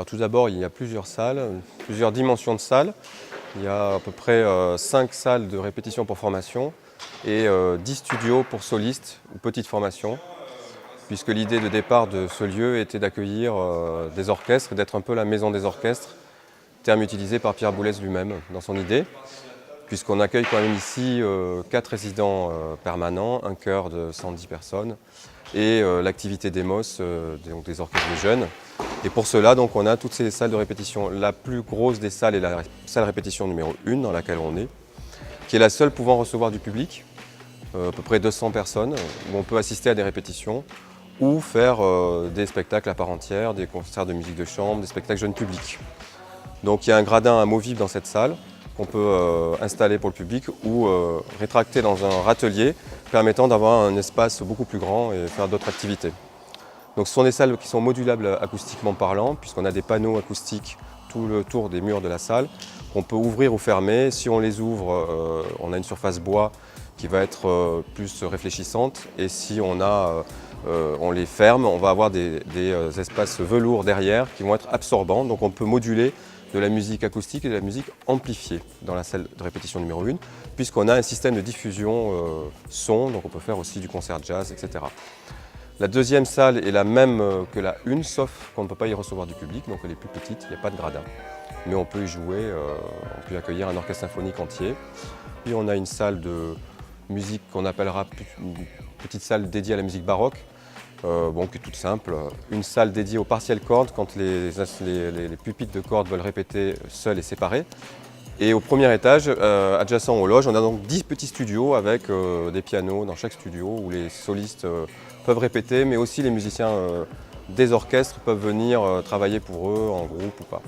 Alors tout d'abord, il y a plusieurs salles, plusieurs dimensions de salles. Il y a à peu près 5 salles de répétition pour formation et 10 studios pour solistes ou petites formations, puisque l'idée de départ de ce lieu était d'accueillir des orchestres et d'être un peu la maison des orchestres, terme utilisé par Pierre Boulez lui-même dans son idée, puisqu'on accueille quand même ici 4 résidents permanents, un chœur de 110 personnes et l'activité d'EMOS, donc des orchestres de jeunes. Et pour cela, donc, on a toutes ces salles de répétition. La plus grosse des salles est la salle répétition numéro 1 dans laquelle on est, qui est la seule pouvant recevoir du public, à peu près 200 personnes, où on peut assister à des répétitions ou faire des spectacles à part entière, des concerts de musique de chambre, des spectacles jeunes publics. Donc il y a un gradin amovible dans cette salle qu'on peut installer pour le public ou rétracter dans un râtelier permettant d'avoir un espace beaucoup plus grand et faire d'autres activités. Donc ce sont des salles qui sont modulables acoustiquement parlant, puisqu'on a des panneaux acoustiques tout le tour des murs de la salle, qu'on peut ouvrir ou fermer. Si on les ouvre, on a une surface bois qui va être plus réfléchissante, et si on les ferme, on va avoir des espaces velours derrière qui vont être absorbants. Donc on peut moduler de la musique acoustique et de la musique amplifiée dans la salle de répétition numéro 1, puisqu'on a un système de diffusion son, donc on peut faire aussi du concert jazz, etc. La deuxième salle est la même que la 1, sauf qu'on ne peut pas y recevoir du public, donc elle est plus petite, il n'y a pas de gradin. Mais on peut y jouer, on peut y accueillir un orchestre symphonique entier. Puis on a une salle de musique qu'on appellera une petite salle dédiée à la musique baroque, qui est toute simple. Une salle dédiée aux partielles cordes quand les pupitres de cordes veulent répéter seuls et séparés. Et au premier étage, adjacent aux loges, on a donc 10 petits studios avec des pianos dans chaque studio où les solistes peuvent répéter, mais aussi les musiciens des orchestres peuvent venir travailler pour eux en groupe ou pas.